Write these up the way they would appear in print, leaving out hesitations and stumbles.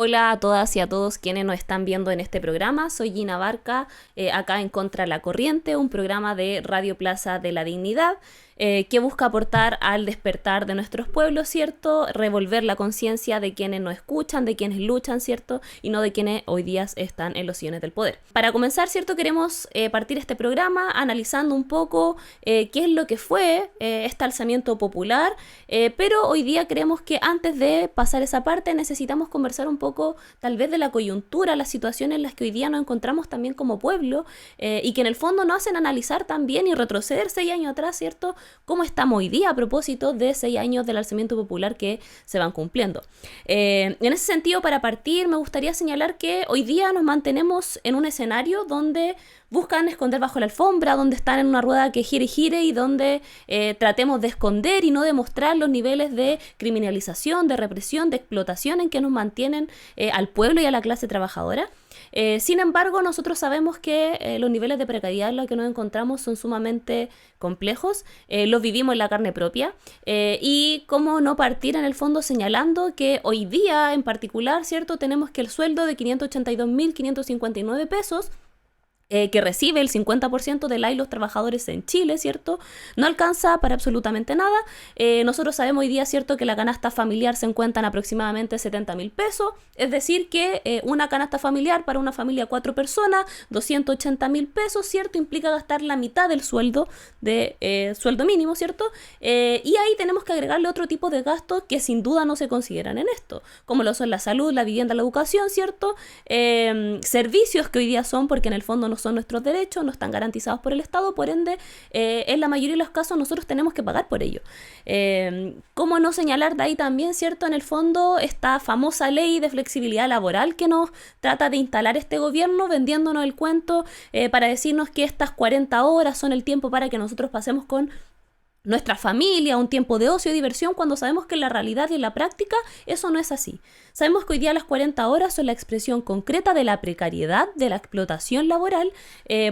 Hola a todas y a todos quienes nos están viendo en este programa. Soy Gina Barca, acá en Contra la Corriente, un programa de Radio Plaza de la Dignidad que busca aportar al despertar de nuestros pueblos, ¿cierto? Revolver la conciencia de quienes nos escuchan, de quienes luchan, ¿cierto? Y no de quienes hoy día están en los sillones del poder. Para comenzar, ¿cierto? Queremos partir este programa analizando un poco qué es lo que fue este alzamiento popular, pero hoy día creemos que antes de pasar esa parte necesitamos conversar un poco tal vez de la coyuntura, las situaciones en las que hoy día nos encontramos también como pueblo y que en el fondo nos hacen analizar también y retroceder 6 años atrás, ¿cierto? Cómo estamos hoy día a propósito de 6 años del alzamiento popular que se van cumpliendo. En ese sentido, para partir, me gustaría señalar que hoy día nos mantenemos en un escenario donde buscan esconder bajo la alfombra, donde están en una rueda que gire y gire y donde tratemos de esconder y no demostrar los niveles de criminalización, de represión, de explotación en que nos mantienen al pueblo y a la clase trabajadora. Sin embargo, nosotros sabemos que los niveles de precariedad en los que nos encontramos son sumamente complejos, los vivimos en la carne propia y cómo no partir en el fondo señalando que hoy día en particular, ¿cierto? Tenemos que el sueldo de 582.559 pesos que recibe el 50% de la y los trabajadores en Chile, ¿cierto? No alcanza para absolutamente nada. Nosotros sabemos hoy día, ¿cierto?, que la canasta familiar se encuentra en aproximadamente 70.000 pesos, es decir, que una canasta familiar para una familia de 4 personas, 280.000 pesos, ¿cierto?, implica gastar la mitad del sueldo de sueldo mínimo, ¿cierto? Y ahí tenemos que agregarle otro tipo de gastos que sin duda no se consideran en esto, como lo son la salud, la vivienda, la educación, ¿cierto? Servicios que hoy día son, porque en el fondo no son nuestros derechos, no están garantizados por el Estado, por ende, en la mayoría de los casos nosotros tenemos que pagar por ello. ¿Cómo no señalar de ahí también, cierto, en el fondo, esta famosa ley de flexibilidad laboral que nos trata de instalar este gobierno, vendiéndonos el cuento para decirnos que estas 40 horas son el tiempo para que nosotros pasemos con nuestra familia, un tiempo de ocio y diversión, cuando sabemos que en la realidad y en la práctica eso no es así. Sabemos que hoy día las 40 horas son la expresión concreta de la precariedad, de la explotación laboral,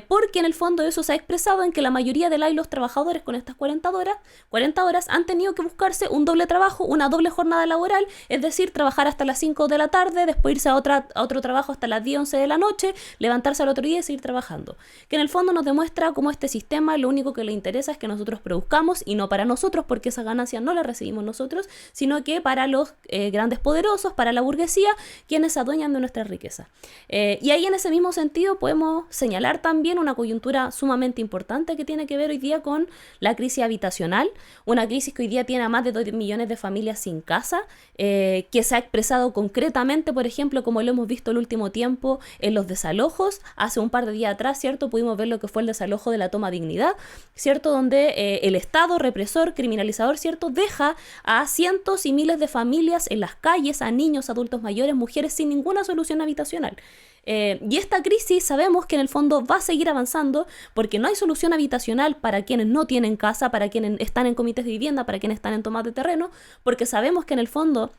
porque en el fondo eso se ha expresado en que la mayoría de los trabajadores con estas 40 horas han tenido que buscarse un doble trabajo, una doble jornada laboral, es decir, trabajar hasta las 5 de la tarde, después irse a otro trabajo hasta las 10, 11 de la noche, levantarse al otro día y seguir trabajando. Que en el fondo nos demuestra cómo este sistema lo único que le interesa es que nosotros produzcamos y no para nosotros, porque esa ganancia no la recibimos nosotros, sino que para los grandes poderosos, para la burguesía, quienes se adueñan de nuestra riqueza. Y ahí en ese mismo sentido podemos señalar también una coyuntura sumamente importante que tiene que ver hoy día con la crisis habitacional, una crisis que hoy día tiene a más de 2 millones de familias sin casa, que se ha expresado concretamente, por ejemplo, como lo hemos visto el último tiempo en los desalojos. Hace un par de días atrás, ¿cierto?, pudimos ver lo que fue el desalojo de la Toma Dignidad, ¿cierto?, donde el Estado represor, criminalizador, ¿cierto?, deja a cientos y miles de familias en las calles, a niños, adultos mayores, mujeres, sin ninguna solución habitacional. Y esta crisis sabemos que en el fondo va a seguir avanzando porque no hay solución habitacional para quienes no tienen casa, para quienes están en comités de vivienda, para quienes están en tomas de terreno, porque sabemos que en el fondo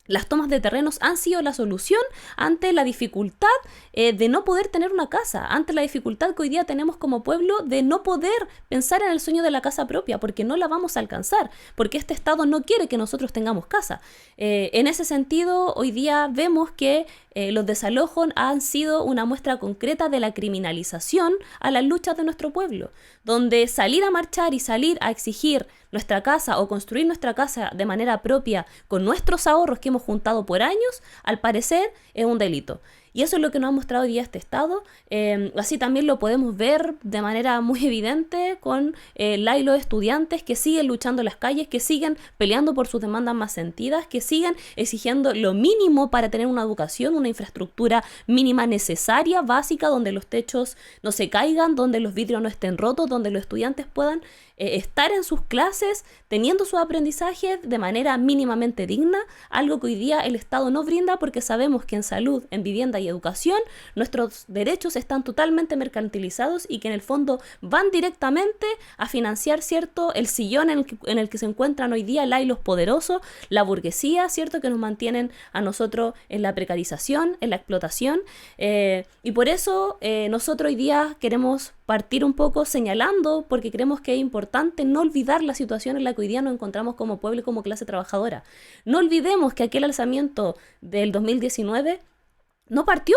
las tomas de terrenos han sido la solución ante la dificultad de no poder tener una casa, ante la dificultad que hoy día tenemos como pueblo de no poder pensar en el sueño de la casa propia, porque no la vamos a alcanzar, porque este Estado no quiere que nosotros tengamos casa. En ese sentido, hoy día vemos que los desalojos han sido una muestra concreta de la criminalización a las luchas de nuestro pueblo, donde salir a marchar y salir a exigir nuestra casa o construir nuestra casa de manera propia con nuestros ahorros que hemos juntado por años, al parecer es un delito. Y eso es lo que nos ha mostrado hoy día este Estado. Así también lo podemos ver de manera muy evidente con y los estudiantes que siguen luchando en las calles, que siguen peleando por sus demandas más sentidas, que siguen exigiendo lo mínimo para tener una educación, una infraestructura mínima necesaria, básica, donde los techos no se caigan, donde los vidrios no estén rotos, donde los estudiantes puedan estar en sus clases teniendo sus aprendizajes de manera mínimamente digna, algo que hoy día el Estado no brinda porque sabemos que en salud, en vivienda y educación, nuestros derechos están totalmente mercantilizados y que en el fondo van directamente a financiar, ¿cierto?, el sillón en el que se encuentran hoy día los poderosos, la burguesía, ¿cierto?, que nos mantienen a nosotros en la precarización, en la explotación, y por eso nosotros hoy día queremos partir un poco señalando, porque creemos que es importante no olvidar la situación en la que hoy día nos encontramos como pueblo y como clase trabajadora. No olvidemos que aquel alzamiento del 2019 no partió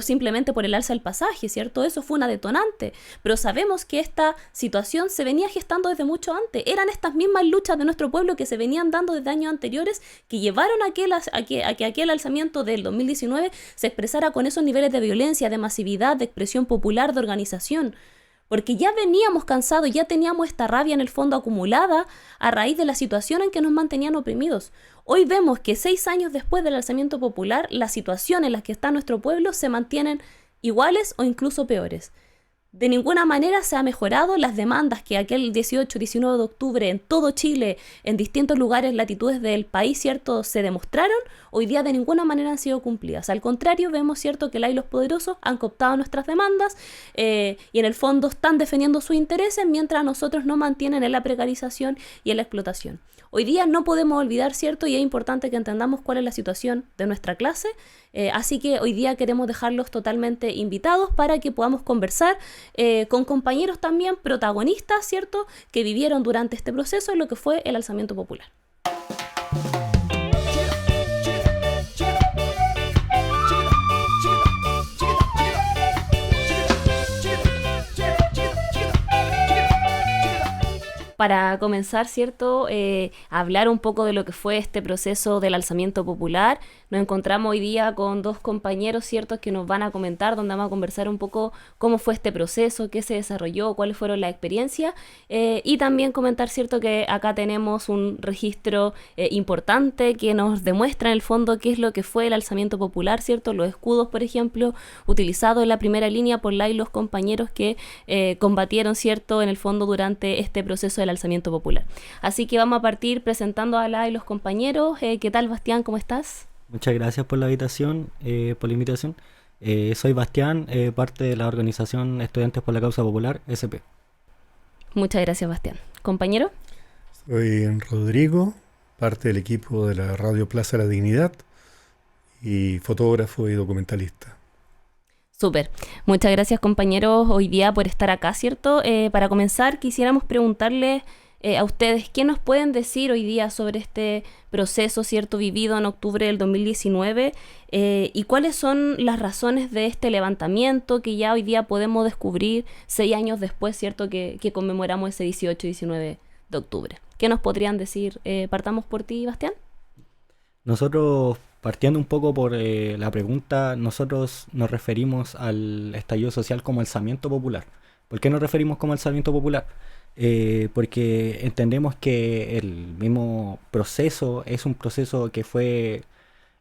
simplemente por el alza del pasaje, ¿cierto? Eso fue una detonante, pero sabemos que esta situación se venía gestando desde mucho antes. Eran estas mismas luchas de nuestro pueblo que se venían dando desde años anteriores que llevaron a que aquel alzamiento del 2019 se expresara con esos niveles de violencia, de masividad, de expresión popular, de organización. Porque ya veníamos cansados, ya teníamos esta rabia en el fondo acumulada a raíz de la situación en que nos mantenían oprimidos. Hoy vemos que 6 años después del alzamiento popular, la situación en la que está nuestro pueblo se mantienen iguales o incluso peores. De ninguna manera se ha mejorado las demandas que aquel 18-19 de octubre en todo Chile, en distintos lugares, latitudes del país, ¿cierto?, se demostraron, hoy día de ninguna manera han sido cumplidas. Al contrario, vemos, ¿cierto?, que los poderosos han cooptado nuestras demandas y en el fondo están defendiendo sus intereses mientras a nosotros nos mantienen en la precarización y en la explotación. Hoy día no podemos olvidar, ¿cierto?, y es importante que entendamos cuál es la situación de nuestra clase, así que hoy día queremos dejarlos totalmente invitados para que podamos conversar con compañeros también protagonistas, ¿cierto?, que vivieron durante este proceso lo que fue el alzamiento popular. Para comenzar, ¿cierto?, hablar un poco de lo que fue este proceso del alzamiento popular. Nos encontramos hoy día con 2 compañeros, ¿cierto?, que nos van a comentar, donde vamos a conversar un poco cómo fue este proceso, qué se desarrolló, cuáles fueron las experiencias, y también comentar, ¿cierto?, que acá tenemos un registro importante que nos demuestra en el fondo qué es lo que fue el alzamiento popular, ¿cierto?, los escudos, por ejemplo, utilizados en la primera línea por los compañeros que combatieron, ¿cierto?, en el fondo durante este proceso del alzamiento popular. Así que vamos a partir presentando a los compañeros. ¿Qué tal, Bastián? ¿Cómo estás? Muchas gracias por la invitación. Soy Bastián, parte de la organización Estudiantes por la Causa Popular, SP. Muchas gracias, Bastián. ¿Compañero? Soy Rodrigo, parte del equipo de la Radio Plaza de la Dignidad y fotógrafo y documentalista. Súper. Muchas gracias, compañeros, hoy día por estar acá, ¿cierto? Para comenzar, quisiéramos preguntarles a ustedes, ¿qué nos pueden decir hoy día sobre este proceso, ¿cierto?, vivido en octubre del 2019 y cuáles son las razones de este levantamiento que ya hoy día podemos descubrir 6 años después, ¿cierto?, que conmemoramos ese 18-19 de octubre. ¿Qué nos podrían decir? Partamos por ti, Bastián. Nosotros, partiendo un poco por la pregunta, nosotros nos referimos al estallido social como alzamiento popular. ¿Por qué nos referimos como alzamiento popular? Porque entendemos que el mismo proceso es un proceso que fue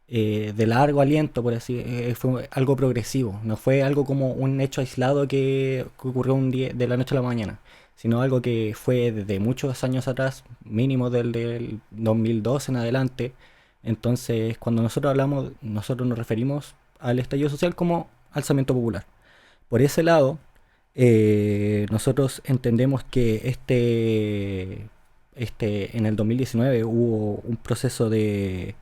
de largo aliento, por así fue algo progresivo, no fue algo como un hecho aislado que ocurrió un día de la noche a la mañana, sino algo que fue desde muchos años atrás, mínimo del 2002 en adelante. Entonces, cuando nosotros hablamos, nosotros nos referimos al estallido social como alzamiento popular. Por ese lado, nosotros entendemos que en el 2019 hubo un proceso de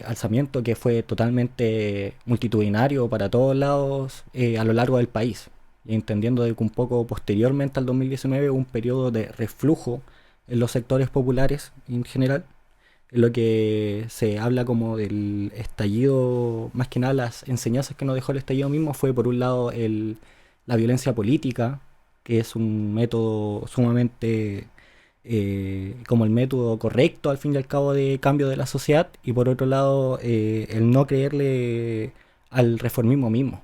alzamiento que fue totalmente multitudinario para todos lados a lo largo del país. Y entendiendo de que un poco posteriormente al 2019 hubo un periodo de reflujo en los sectores populares en general, en lo que se habla como del estallido, más que nada las enseñanzas que nos dejó el estallido mismo fue por un lado la violencia política, que es un método sumamente como el método correcto al fin y al cabo de cambio de la sociedad, y por otro lado el no creerle al reformismo mismo.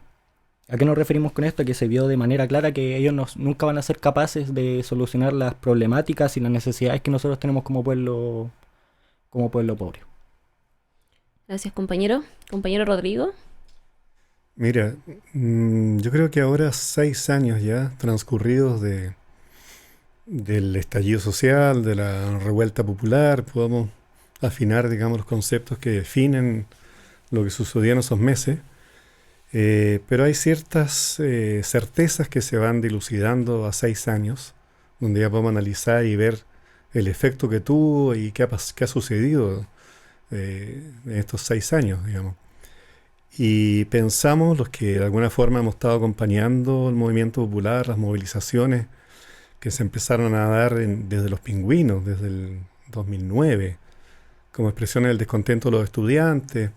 ¿A qué nos referimos con esto? Que se vio de manera clara que ellos nunca van a ser capaces de solucionar las problemáticas y las necesidades que nosotros tenemos como pueblo pobre. Gracias, compañero. Compañero Rodrigo. Mira, yo creo que ahora 6 años ya transcurridos del estallido social, de la revuelta popular, podemos afinar, digamos, los conceptos que definen lo que sucedió en esos meses, pero hay ciertas certezas que se van dilucidando a 6 años, donde ya podemos analizar y ver el efecto que tuvo y qué ha sucedido en estos 6 años, digamos. Y pensamos, los que de alguna forma hemos estado acompañando el movimiento popular, las movilizaciones que se empezaron a dar desde los pingüinos, desde el 2009, como expresiones del descontento de los estudiantes,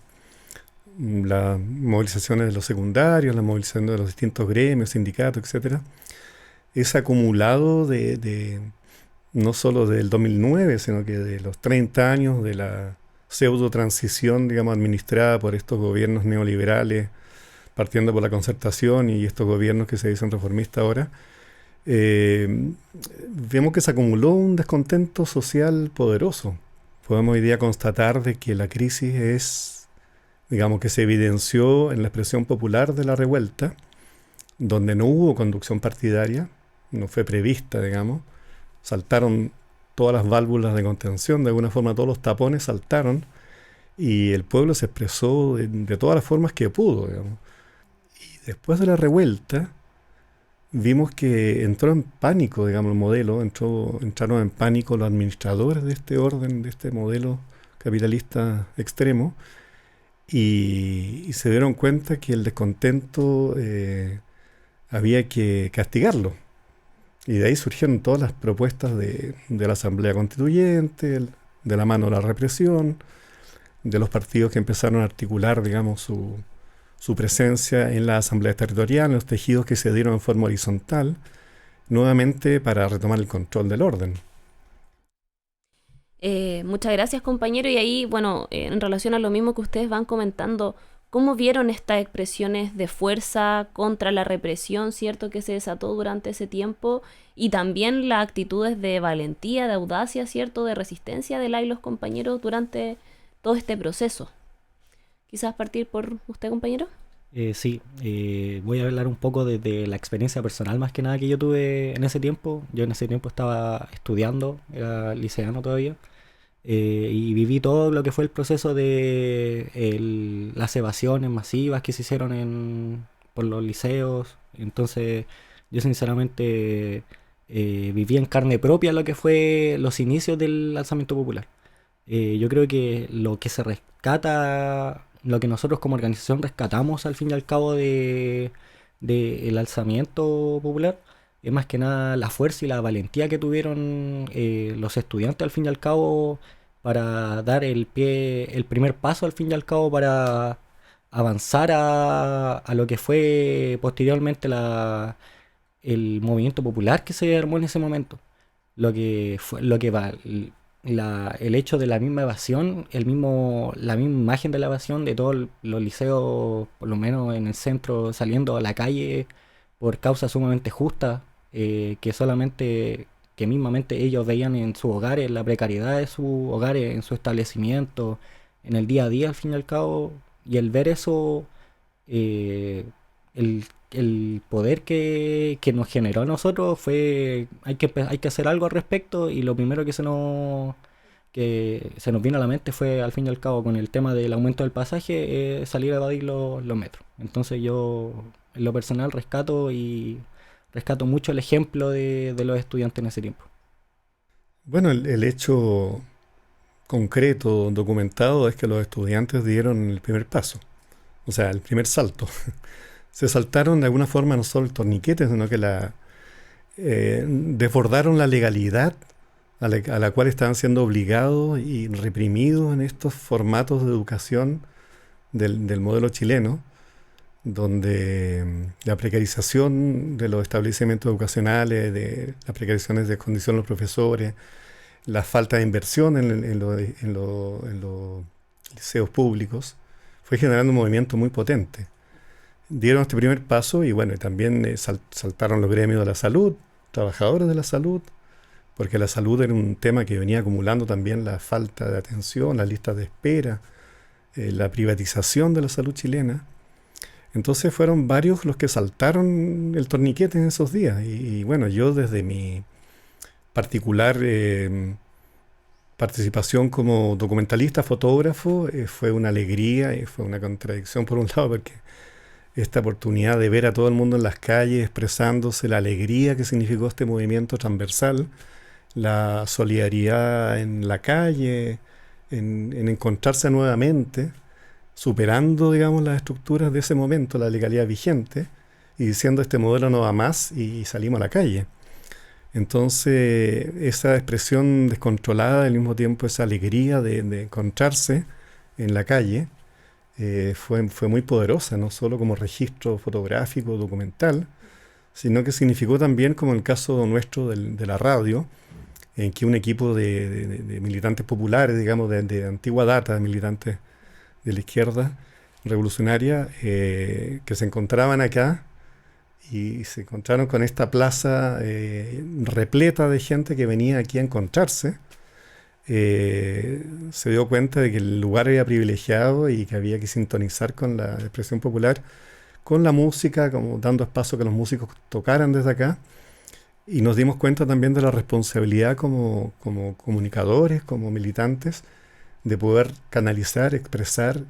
las movilizaciones de los secundarios, las movilizaciones de los distintos gremios, sindicatos, etcétera, es acumulado no solo del 2009, sino que de los 30 años de la pseudo transición, digamos, administrada por estos gobiernos neoliberales, partiendo por la concertación y estos gobiernos que se dicen reformistas ahora. Vemos que se acumuló un descontento social poderoso. Podemos hoy día constatar de que la crisis digamos, que se evidenció en la expresión popular de la revuelta, donde no hubo conducción partidaria, no fue prevista, digamos, saltaron todas las válvulas de contención, de alguna forma todos los tapones saltaron, y el pueblo se expresó de todas las formas que pudo, digamos. Y después de la revuelta, vimos que entró en pánico, digamos, el modelo, entraron en pánico los administradores de este orden, de este modelo capitalista extremo, y se dieron cuenta que el descontento había que castigarlo. Y de ahí surgieron todas las propuestas de la Asamblea Constituyente, de la mano de la represión, de los partidos que empezaron a articular, digamos, su presencia en la Asamblea Territorial, en los tejidos que se dieron en forma horizontal, nuevamente para retomar el control del orden. Muchas gracias, compañero. Y ahí, bueno, en relación a lo mismo que ustedes van comentando, ¿cómo vieron estas expresiones de fuerza contra la represión, cierto, que se desató durante ese tiempo? Y también las actitudes de valentía, de audacia, cierto, de resistencia de los compañeros durante todo este proceso. Quizás partir por usted, compañero. Sí, voy a hablar un poco de la experiencia personal más que nada que yo tuve en ese tiempo. Yo en ese tiempo estaba estudiando, era liceano todavía, y viví todo lo que fue el proceso de las evasiones masivas que se hicieron por los liceos. Entonces yo sinceramente viví en carne propia lo que fue los inicios del alzamiento popular. Yo creo que lo que se rescata, lo que nosotros como organización rescatamos al fin y al cabo del alzamiento popular, es más que nada la fuerza y la valentía que tuvieron los estudiantes al fin y al cabo para dar el primer paso al fin y al cabo para avanzar a lo que fue posteriormente el movimiento popular que se armó en ese momento. El hecho de la misma evasión, la misma imagen de la evasión de todos los liceos, por lo menos en el centro, saliendo a la calle por causas sumamente justas, que mismamente ellos veían en sus hogares, la precariedad de sus hogares, en su establecimiento, en el día a día al fin y al cabo, y el ver eso, el poder que nos generó a nosotros fue, hay que hacer algo al respecto, y lo primero que se nos vino a la mente fue, al fin y al cabo, con el tema del aumento del pasaje, salir a evadir los metros. Entonces yo, en lo personal, rescato mucho el ejemplo de los estudiantes en ese tiempo. Bueno, el hecho concreto, documentado, es que los estudiantes dieron el primer paso, o sea, el primer salto. Se saltaron de alguna forma no solo el torniquete, sino que desbordaron la legalidad a la cual estaban siendo obligados y reprimidos en estos formatos de educación del modelo chileno, donde la precarización de los establecimientos educacionales, de las precarizaciones de condición de los profesores, la falta de inversión en los liceos públicos, fue generando un movimiento muy potente. Dieron este primer paso y bueno, también saltaron los gremios de la salud, trabajadores de la salud, porque la salud era un tema que venía acumulando también la falta de atención, las listas de espera, la privatización de la salud chilena. Entonces fueron varios los que saltaron el torniquete en esos días. Y bueno, yo desde mi particular participación como documentalista, fotógrafo, fue una alegría y fue una contradicción por un lado, porque esta oportunidad de ver a todo el mundo en las calles expresándose la alegría que significó este movimiento transversal, la solidaridad en la calle, en encontrarse nuevamente, superando, digamos, las estructuras de ese momento, la legalidad vigente, y diciendo este modelo no va más y salimos a la calle. Entonces, esa expresión descontrolada, al mismo tiempo esa alegría de encontrarse en la calle, fue muy poderosa, no solo como registro fotográfico, documental, sino que significó también, como en el caso nuestro de la radio, en que un equipo de militantes populares, digamos, de antigua data, de militantes de la izquierda revolucionaria, que se encontraban acá y se encontraron con esta plaza repleta de gente que venía aquí a encontrarse, se dio cuenta de que el lugar era privilegiado y que había que sintonizar con la expresión popular, con la música, como dando espacio a que los músicos tocaran desde acá. Y nos dimos cuenta también de la responsabilidad como comunicadores, como militantes, de poder canalizar, expresar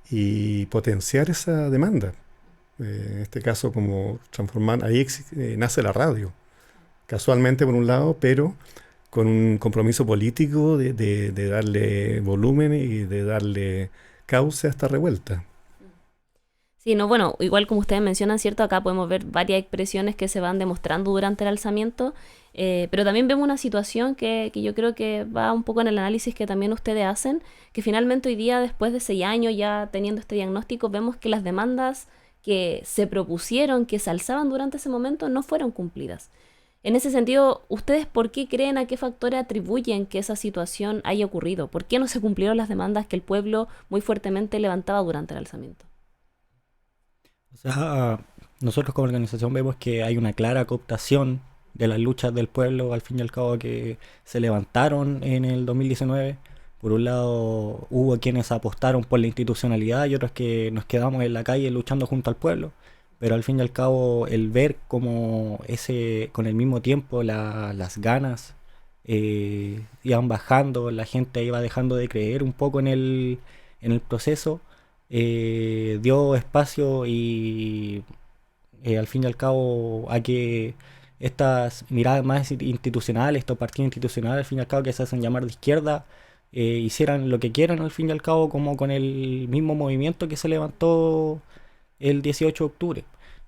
y potenciar esa demanda. En este caso, como transformar, ahí nace la radio, casualmente por un lado, pero con un compromiso político de darle volumen y de darle cauce a esta revuelta. Sí, no, bueno, igual como ustedes mencionan, ¿cierto? Acá podemos ver varias expresiones que se van demostrando durante el alzamiento, pero también vemos una situación que yo creo que va un poco en el análisis que también ustedes hacen, que finalmente hoy día, después de 6 años ya teniendo este diagnóstico, vemos que las demandas que se propusieron, que se alzaban durante ese momento, no fueron cumplidas. En ese sentido, ¿ustedes por qué creen, a qué factores atribuyen que esa situación haya ocurrido? ¿Por qué no se cumplieron las demandas que el pueblo muy fuertemente levantaba durante el alzamiento? O sea, nosotros como organización vemos que hay una clara cooptación de las luchas del pueblo, al fin y al cabo, que se levantaron en el 2019. Por un lado, hubo quienes apostaron por la institucionalidad y otros que nos quedamos en la calle luchando junto al pueblo. Pero al fin y al cabo, el ver cómo con el mismo tiempo las ganas iban bajando, la gente iba dejando de creer un poco en el proceso, dio espacio y al fin y al cabo a que estas miradas más institucionales, estos partidos institucionales, al fin y al cabo que se hacen llamar de izquierda, hicieran lo que quieran al fin y al cabo, como con el mismo movimiento que se levantó el 18 de octubre.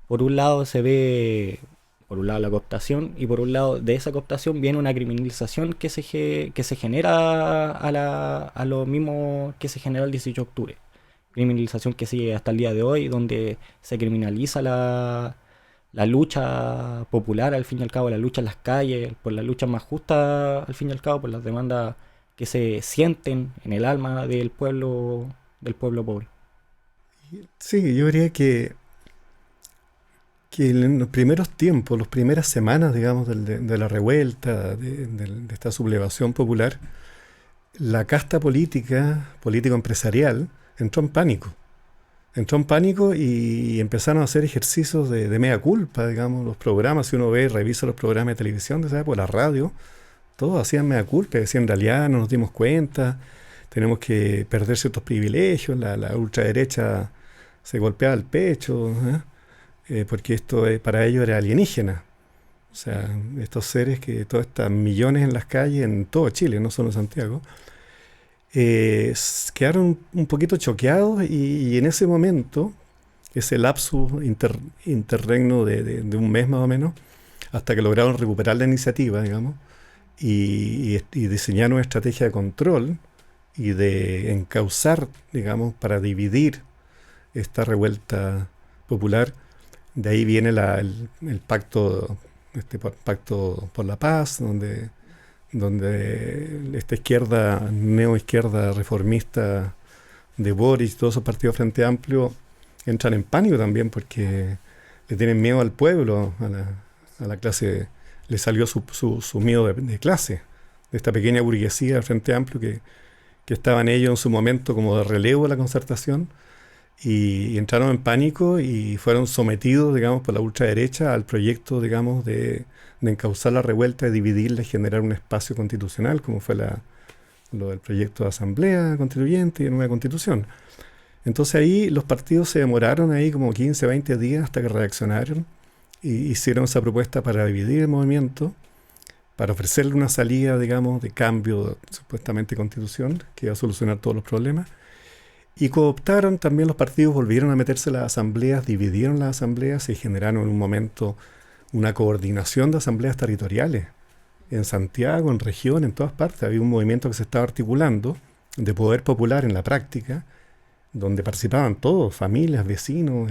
Por un lado se ve, por un lado la cooptación, y por un lado de esa cooptación viene una criminalización que se genera a lo mismo que se generó el 18 de octubre. Criminalización que sigue hasta el día de hoy, donde se criminaliza la lucha popular, al fin y al cabo, la lucha en las calles, por la lucha más justa, al fin y al cabo, por las demandas que se sienten en el alma del pueblo pobre. Sí, yo diría que en los primeros tiempos, las primeras semanas, digamos, de la revuelta, de esta sublevación popular, la casta político-empresarial, entró en pánico. Entró en pánico y empezaron a hacer ejercicios de mea culpa, digamos, los programas. Si uno revisa los programas de televisión de esa época, la radio, todos hacían mea culpa, decían, en realidad no nos dimos cuenta, tenemos que perder ciertos privilegios, la ultraderecha se golpeaba el pecho, porque esto para ellos era alienígena. O sea, estos seres que todos están millones en las calles, en todo Chile, no solo en Santiago, quedaron un poquito choqueados y en ese momento, ese lapsus interregno de un mes más o menos, hasta que lograron recuperar la iniciativa, digamos, y diseñar una estrategia de control y de encauzar, digamos, para dividir esta revuelta popular. De ahí viene el pacto, pacto por la paz, donde esta izquierda, neoizquierda reformista de Boris, todos esos partidos Frente Amplio, entran en pánico también porque le tienen miedo al pueblo, a la clase, le salió su miedo de clase, de esta pequeña burguesía del Frente Amplio que estaban ellos en su momento como de relevo a la concertación, y entraron en pánico y fueron sometidos, digamos, por la ultraderecha al proyecto, digamos, de encauzar la revuelta, de dividirla y generar un espacio constitucional, como fue lo del proyecto de asamblea constituyente y de nueva constitución. Entonces ahí los partidos se demoraron ahí como 15, 20 días hasta que reaccionaron y hicieron esa propuesta para dividir el movimiento, para ofrecerle una salida, digamos, de cambio supuestamente de constitución que iba a solucionar todos los problemas. Y cooptaron también los partidos, volvieron a meterse en las asambleas, dividieron las asambleas y generaron en un momento una coordinación de asambleas territoriales en Santiago, en región, en todas partes. Había un movimiento que se estaba articulando de poder popular en la práctica, donde participaban todos, familias, vecinos,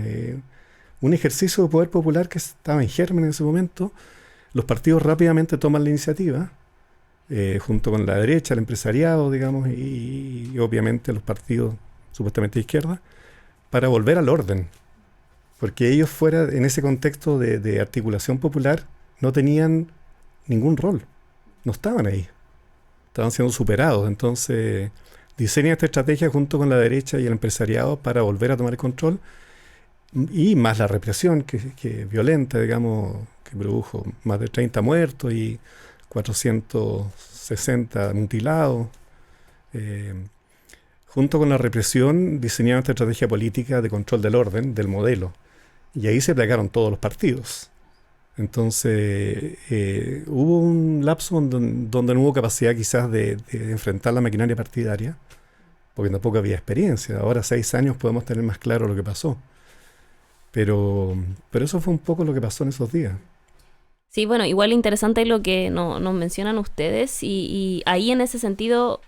un ejercicio de poder popular que estaba en germen en ese momento. Los partidos rápidamente toman la iniciativa, junto con la derecha, el empresariado, digamos, y obviamente los partidos supuestamente de izquierda, para volver al orden. Porque ellos fuera, en ese contexto de articulación popular, no tenían ningún rol. No estaban ahí. Estaban siendo superados. Entonces, diseñan esta estrategia junto con la derecha y el empresariado para volver a tomar el control, y más la represión que violenta, digamos, que produjo más de 30 muertos y 460 mutilados. Junto con la represión diseñaron esta estrategia política de control del orden, del modelo. Y ahí se plegaron todos los partidos. Entonces hubo un lapso donde no hubo capacidad quizás de enfrentar la maquinaria partidaria, porque tampoco había experiencia. Ahora, 6 años, podemos tener más claro lo que pasó. Pero eso fue un poco lo que pasó en esos días. Sí, bueno, igual interesante lo que nos mencionan ustedes y ahí en ese sentido,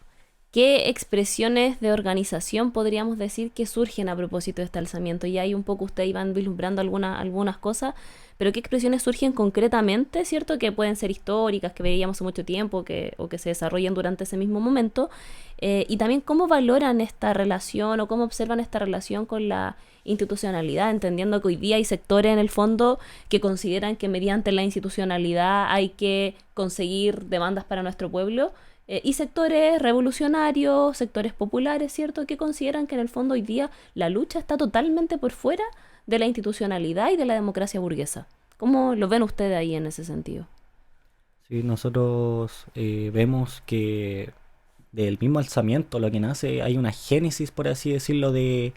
¿qué expresiones de organización podríamos decir que surgen a propósito de este alzamiento? Y ahí un poco ustedes iban vislumbrando algunas cosas, pero ¿qué expresiones surgen concretamente, cierto? Que pueden ser históricas, que veíamos hace mucho tiempo, o que se desarrollan durante ese mismo momento. Y también cómo valoran esta relación o cómo observan esta relación con la institucionalidad, entendiendo que hoy día hay sectores en el fondo que consideran que mediante la institucionalidad hay que conseguir demandas para nuestro pueblo, y sectores revolucionarios, sectores populares, ¿cierto?, que consideran que en el fondo hoy día la lucha está totalmente por fuera de la institucionalidad y de la democracia burguesa. ¿Cómo lo ven ustedes ahí en ese sentido? Sí, nosotros vemos que del mismo alzamiento lo que nace, hay una génesis, por así decirlo, de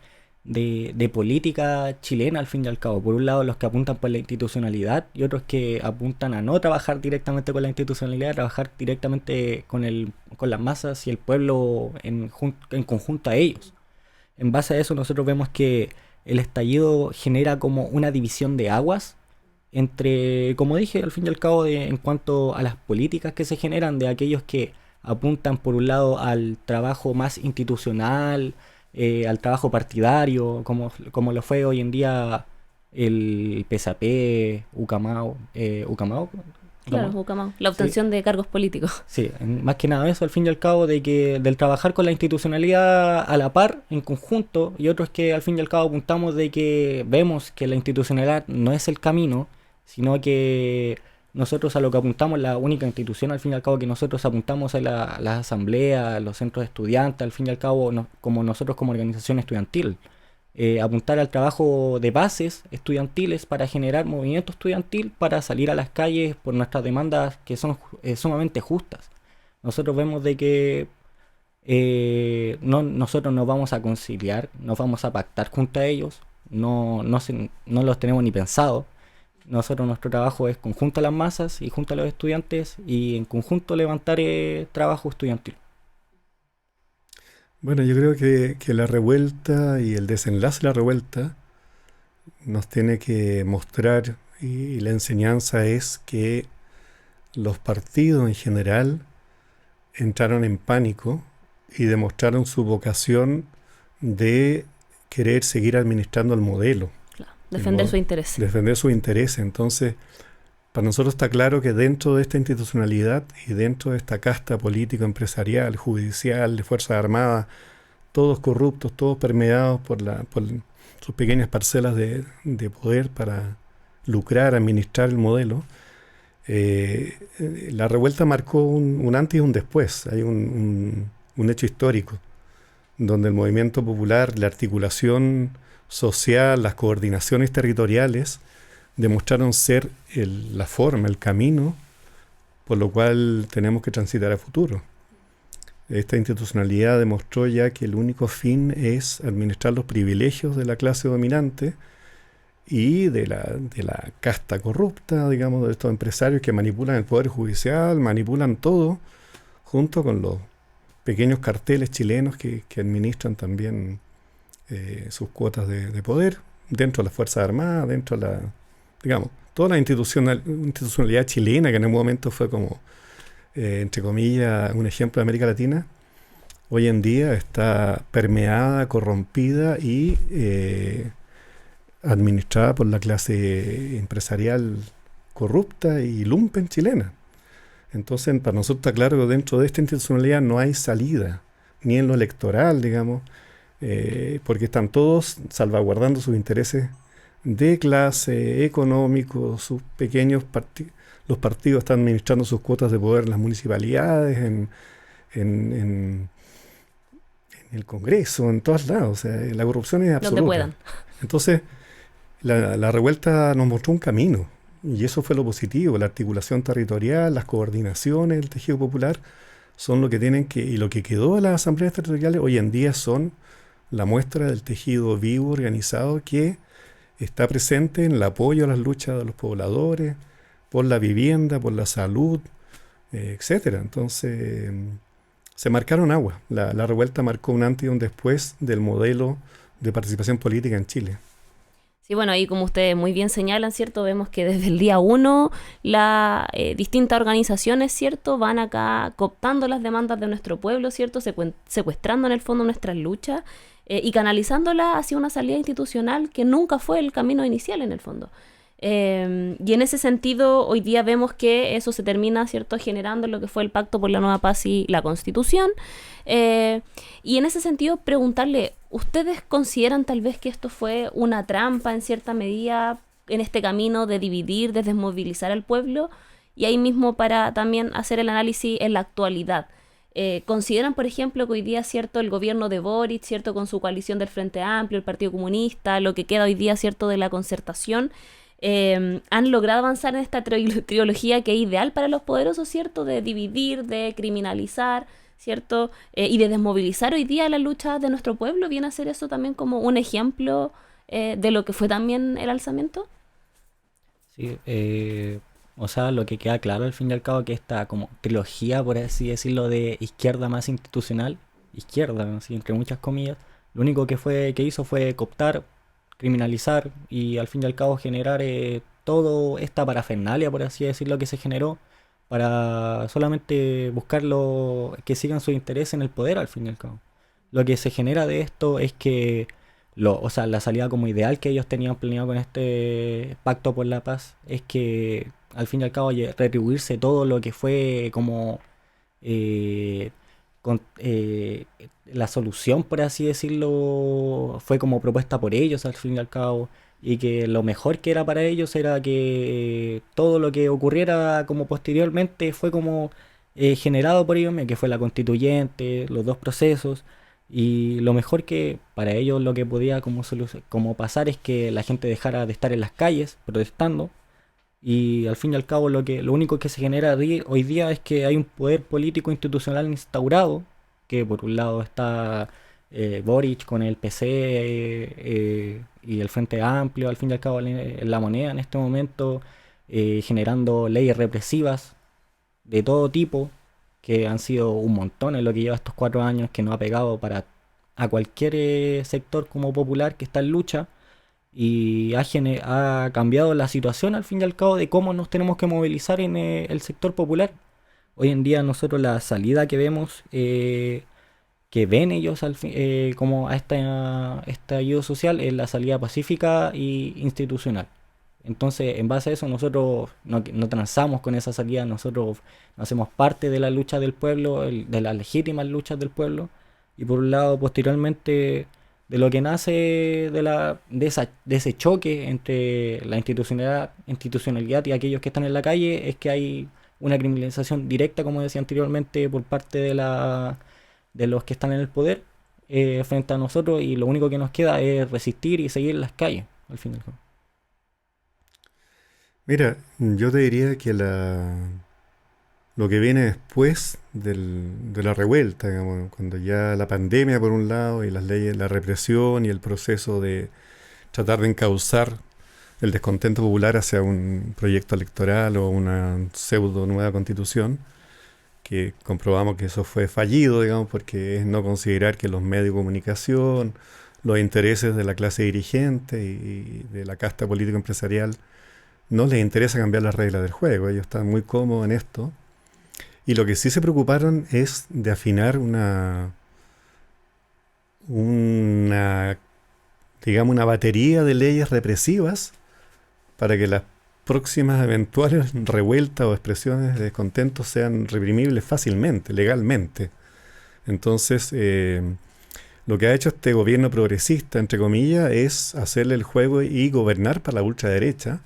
política chilena al fin y al cabo. Por un lado, los que apuntan por la institucionalidad y otros que apuntan a no trabajar directamente con la institucionalidad, a trabajar directamente con las masas y el pueblo en conjunto a ellos. En base a eso, nosotros vemos que el estallido genera como una división de aguas entre, como dije, al fin y al cabo, en cuanto a las políticas que se generan, de aquellos que apuntan por un lado al trabajo más institucional, al trabajo partidario, como lo fue hoy en día el PSAP, Ucamau, Claro, Ucamau, la obtención de cargos políticos. Sí, más que nada eso, al fin y al cabo, del trabajar con la institucionalidad a la par, en conjunto, y otros que al fin y al cabo apuntamos de que vemos que la institucionalidad no es el camino, sino que nosotros a lo que apuntamos, la única institución al fin y al cabo que nosotros apuntamos es las asambleas, los centros de estudiantes, al fin y al cabo, como nosotros como organización estudiantil. Apuntar al trabajo de bases estudiantiles para generar movimiento estudiantil, para salir a las calles por nuestras demandas que son sumamente justas. Nosotros vemos de que nosotros nos vamos a conciliar, nos vamos a pactar junto a ellos, no los tenemos ni pensado. Nosotros, nuestro trabajo es conjunto a las masas y junto a los estudiantes, y en conjunto levantar trabajo estudiantil. Bueno, yo creo que la revuelta y el desenlace de la revuelta nos tiene que mostrar, y la enseñanza es que los partidos en general entraron en pánico y demostraron su vocación de querer seguir administrando el modelo. Claro, defender su interés. Defender sus intereses. Entonces, para nosotros está claro que dentro de esta institucionalidad y dentro de esta casta político-empresarial, judicial, de Fuerzas Armadas, todos corruptos, todos permeados por sus pequeñas parcelas de poder para lucrar, administrar el modelo, la revuelta marcó un antes y un después. Hay un hecho histórico donde el movimiento popular, la articulación social, las coordinaciones territoriales demostraron ser la forma, el camino por lo cual tenemos que transitar a futuro. Esta institucionalidad demostró ya que el único fin es administrar los privilegios de la clase dominante y de la casta corrupta, digamos, de estos empresarios que manipulan el poder judicial, manipulan todo, junto con los pequeños carteles chilenos que administran también sus cuotas de poder dentro de las Fuerzas Armadas, dentro de digamos, toda la institucionalidad chilena, que en un momento fue como, entre comillas, un ejemplo de América Latina, hoy en día está permeada, corrompida y administrada por la clase empresarial corrupta y lumpen chilena. Entonces, para nosotros está claro que dentro de esta institucionalidad no hay salida, ni en lo electoral, digamos, porque están todos salvaguardando sus intereses de clase, económicos, sus pequeños partidos. Los partidos están administrando sus cuotas de poder en las municipalidades, en el Congreso, en todos lados. O sea, la corrupción es absoluta. Donde puedan. Entonces, la revuelta nos mostró un camino, y eso fue lo positivo. La articulación territorial, las coordinaciones, el tejido popular, son lo que tienen que, y lo que quedó de las asambleas territoriales hoy en día son la muestra del tejido vivo, organizado, que está presente en el apoyo a las luchas de los pobladores, por la vivienda, por la salud, etcétera. Entonces, se marcaron aguas. La revuelta marcó un antes y un después del modelo de participación política en Chile. Sí, bueno, ahí como ustedes muy bien señalan, ¿cierto? Vemos que desde el día 1 las distintas organizaciones, ¿cierto? Van acá cooptando las demandas de nuestro pueblo, ¿cierto? Secuestrando en el fondo nuestras luchas y canalizándolas hacia una salida institucional que nunca fue el camino inicial en el fondo. Y en ese sentido, hoy día vemos que eso se termina, ¿cierto?, generando lo que fue el Pacto por la Nueva Paz y la Constitución. Y en ese sentido, preguntarle, ¿ustedes consideran tal vez que esto fue una trampa en cierta medida en este camino de dividir, de desmovilizar al pueblo? Y ahí mismo para también hacer el análisis en la actualidad. ¿Consideran, por ejemplo, que hoy día, cierto, el gobierno de Boric, cierto, con su coalición del Frente Amplio, el Partido Comunista, lo que queda hoy día, cierto, de la concertación, han logrado avanzar en esta trilogía que es ideal para los poderosos, ¿cierto? De dividir, de criminalizar, ¿cierto? Y de desmovilizar hoy día la lucha de nuestro pueblo. ¿Viene a ser eso también como un ejemplo de lo que fue también el alzamiento? Sí, o sea, lo que queda claro al fin y al cabo que esta como trilogía, por así decirlo, de izquierda más institucional, izquierda, así, entre muchas comillas, lo único que hizo fue cooptar, criminalizar y al fin y al cabo generar toda esta parafernalia, por así decirlo, que se generó para solamente que sigan su interés en el poder al fin y al cabo. Lo que se genera de esto es que o sea, la salida como ideal que ellos tenían planeado con este pacto por la paz es que al fin y al cabo retribuirse todo lo que fue como eh, la solución, por así decirlo, fue como propuesta por ellos al fin y al cabo, y que lo mejor que era para ellos era que todo lo que ocurriera como posteriormente fue como generado por ellos, que fue la constituyente, los dos procesos, y lo mejor que para ellos lo que podía como pasar es que la gente dejara de estar en las calles protestando. Y al fin y al cabo lo único que se genera hoy día es que hay un poder político institucional instaurado, que por un lado está Boric con el PC y el Frente Amplio, al fin y al cabo la moneda en este momento, generando leyes represivas de todo tipo, que han sido un montón en lo que lleva estos 4 años, que no ha pegado a cualquier sector como popular que está en lucha. Y ha cambiado la situación al fin y al cabo de cómo nos tenemos que movilizar en el sector popular. Hoy en día nosotros la salida que vemos, que ven ellos como a este ayudo social, es la salida pacífica e institucional. Entonces, en base a eso, nosotros no transamos con esa salida, nosotros hacemos parte de la lucha del pueblo, de las legítimas luchas del pueblo, y por un lado, posteriormente, de lo que nace de ese choque entre la institucionalidad y aquellos que están en la calle, es que hay una criminalización directa, como decía anteriormente, por parte de los que están en el poder frente a nosotros, y lo único que nos queda es resistir y seguir en las calles, al fin y al cabo. Mira, yo te diría que lo que viene después de la revuelta, digamos, cuando ya la pandemia por un lado y las leyes, la represión y el proceso de tratar de encauzar el descontento popular hacia un proyecto electoral o una pseudo nueva constitución, que comprobamos que eso fue fallido, digamos, porque es no considerar que los medios de comunicación, los intereses de la clase dirigente y de la casta político-empresarial no les interesa cambiar las reglas del juego. Ellos están muy cómodos en esto. Y lo que sí se preocuparon es de afinar digamos, una batería de leyes represivas para que las próximas eventuales revueltas o expresiones de descontento sean reprimibles fácilmente, legalmente. Entonces, lo que ha hecho este gobierno progresista, entre comillas, es hacerle el juego y gobernar para la ultraderecha.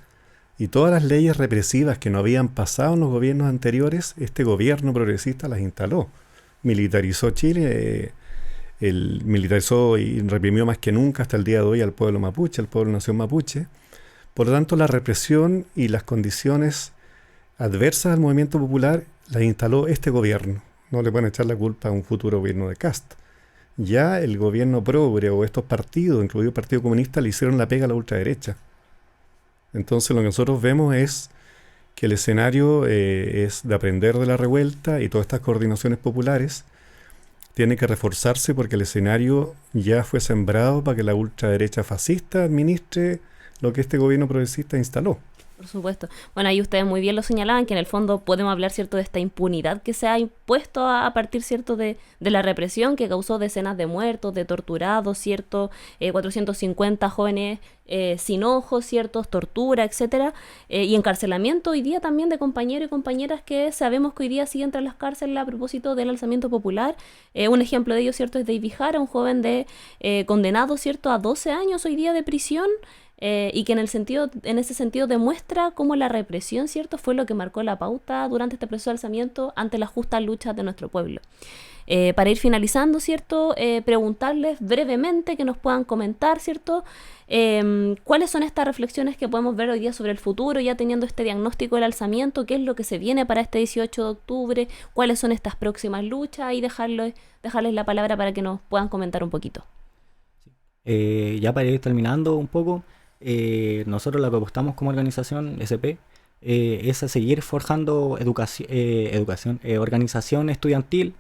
Y todas las leyes represivas que no habían pasado en los gobiernos anteriores, este gobierno progresista las instaló. Militarizó Chile, militarizó y reprimió más que nunca hasta el día de hoy al pueblo mapuche, al pueblo nación mapuche. Por lo tanto, la represión y las condiciones adversas al movimiento popular las instaló este gobierno. No le pueden echar la culpa a un futuro gobierno de Kast. Ya el gobierno progre o estos partidos, incluido el Partido Comunista, le hicieron la pega a la ultraderecha. Entonces lo que nosotros vemos es que el escenario es de aprender de la revuelta y todas estas coordinaciones populares tienen que reforzarse porque el escenario ya fue sembrado para que la ultraderecha fascista administre lo que este gobierno progresista instaló. Por supuesto. Bueno, ahí ustedes muy bien lo señalaban, que en el fondo podemos hablar, ¿cierto?, de esta impunidad que se ha impuesto a partir, ¿cierto?, de la represión que causó decenas de muertos, de torturados, ¿cierto?, 450 jóvenes sin ojos, ¿cierto?, tortura, etcétera, y encarcelamiento hoy día también de compañeros y compañeras que sabemos que hoy día siguen tras las cárceles a propósito del alzamiento popular. Un ejemplo de ello, ¿cierto?, es David Jara, un joven condenado, ¿cierto?, a 12 años hoy día de prisión. Y que en ese sentido demuestra cómo la represión, ¿cierto?, fue lo que marcó la pauta durante este proceso de alzamiento ante las justas luchas de nuestro pueblo. Para ir finalizando, ¿cierto?, preguntarles brevemente que nos puedan comentar, ¿cierto?, cuáles son estas reflexiones que podemos ver hoy día sobre el futuro, ya teniendo este diagnóstico del alzamiento, qué es lo que se viene para este 18 de octubre, cuáles son estas próximas luchas, y dejarles la palabra para que nos puedan comentar un poquito. Ya para ir terminando un poco, nosotros lo que apostamos como organización SP es a seguir forjando organización estudiantil,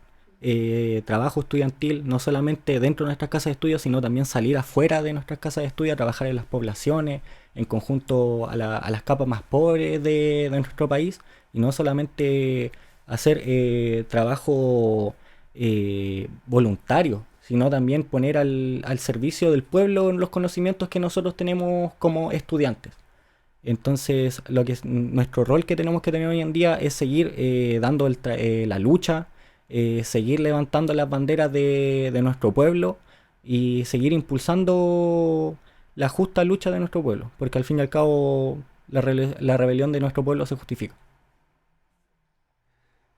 trabajo estudiantil, no solamente dentro de nuestras casas de estudio, sino también salir afuera de nuestras casas de estudio a trabajar en las poblaciones, en conjunto a las capas más pobres de nuestro país, y no solamente hacer trabajo voluntario, sino también poner al servicio del pueblo los conocimientos que nosotros tenemos como estudiantes. Entonces, nuestro rol que tenemos que tener hoy en día es seguir dando la lucha, seguir levantando las banderas de nuestro pueblo y seguir impulsando la justa lucha de nuestro pueblo, porque al fin y al cabo la rebelión de nuestro pueblo se justifica.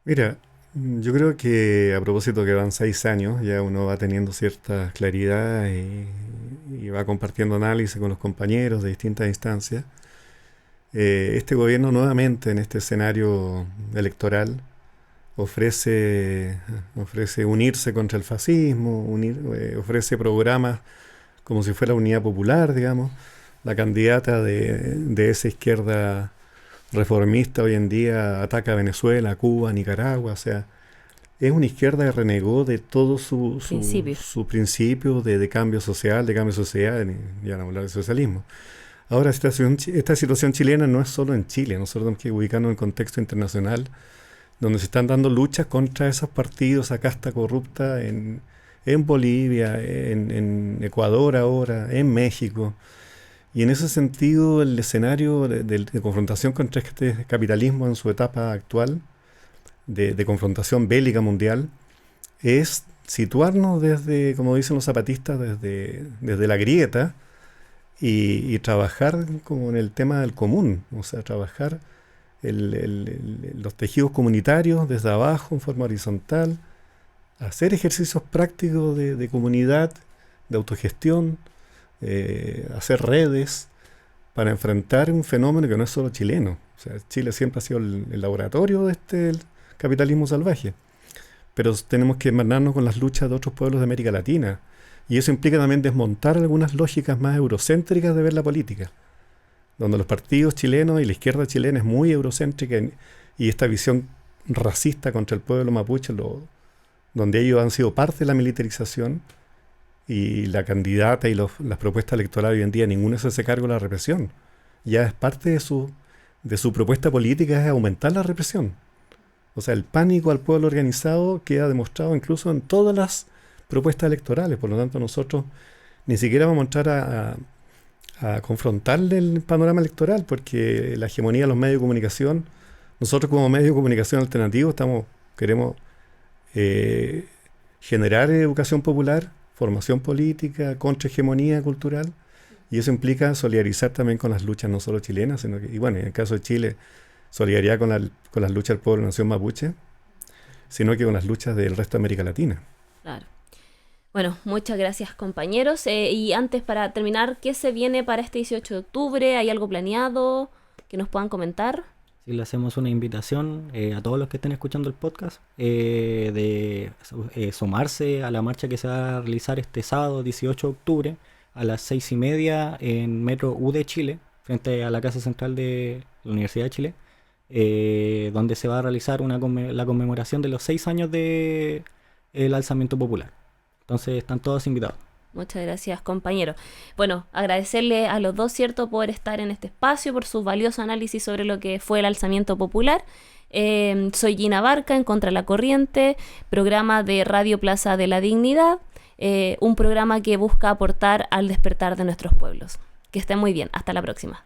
Mira, yo creo que a propósito que van 6 años, ya uno va teniendo cierta claridad y va compartiendo análisis con los compañeros de distintas instancias. Este gobierno nuevamente en este escenario electoral ofrece unirse contra el fascismo, ofrece programas como si fuera Unidad Popular, digamos. La candidata de esa izquierda reformista hoy en día ataca a Venezuela, a Cuba, a Nicaragua, o sea, es una izquierda que renegó de todo su principio de cambio social, de cambio de sociedad, ya no hablar de socialismo. Ahora, esta situación chilena no es solo en Chile, nosotros tenemos que ubicarnos en el contexto internacional, donde se están dando luchas contra esos partidos, esa casta corrupta en Bolivia, en Ecuador ahora, en México. Y en ese sentido, el escenario de confrontación contra este capitalismo en su etapa actual, de confrontación bélica mundial, es situarnos desde, como dicen los zapatistas, desde la grieta y trabajar como en el tema del común, o sea, trabajar los tejidos comunitarios desde abajo en forma horizontal, hacer ejercicios prácticos de comunidad, de autogestión, hacer redes para enfrentar un fenómeno que no es solo chileno. O sea, Chile siempre ha sido el laboratorio de este capitalismo salvaje. Pero tenemos que hermanarnos con las luchas de otros pueblos de América Latina. Y eso implica también desmontar algunas lógicas más eurocéntricas de ver la política, donde los partidos chilenos y la izquierda chilena es muy eurocéntrica y esta visión racista contra el pueblo mapuche, donde ellos han sido parte de la militarización y la candidata y las propuestas electorales hoy en día, ninguno se hace cargo de la represión. Ya es parte de su propuesta política es aumentar la represión. O sea, el pánico al pueblo organizado queda demostrado incluso en todas las propuestas electorales. Por lo tanto, nosotros ni siquiera vamos a entrar a confrontarle el panorama electoral, porque la hegemonía de los medios de comunicación, nosotros como medios de comunicación alternativos queremos generar educación popular, formación política, contrahegemonía cultural, y eso implica solidarizar también con las luchas no solo chilenas, sino que, y bueno, en el caso de Chile, solidaridad con las luchas del pueblo de la nación mapuche, sino que con las luchas del resto de América Latina. Claro. Bueno, muchas gracias, compañeros. Y antes, para terminar, ¿qué se viene para este 18 de octubre? ¿Hay algo planeado que nos puedan comentar? Sí, le hacemos una invitación a todos los que estén escuchando el podcast de sumarse a la marcha que se va a realizar este sábado 18 de octubre a las 6:30 en Metro U de Chile, frente a la Casa Central de la Universidad de Chile, donde se va a realizar la conmemoración de los 6 años del alzamiento popular. Entonces están todos invitados. Muchas gracias, compañero. Bueno, agradecerle a los dos, ¿cierto?, por estar en este espacio, por su valioso análisis sobre lo que fue el alzamiento popular. Soy Gina Barca, en Contra la Corriente, programa de Radio Plaza de la Dignidad, un programa que busca aportar al despertar de nuestros pueblos. Que estén muy bien. Hasta la próxima.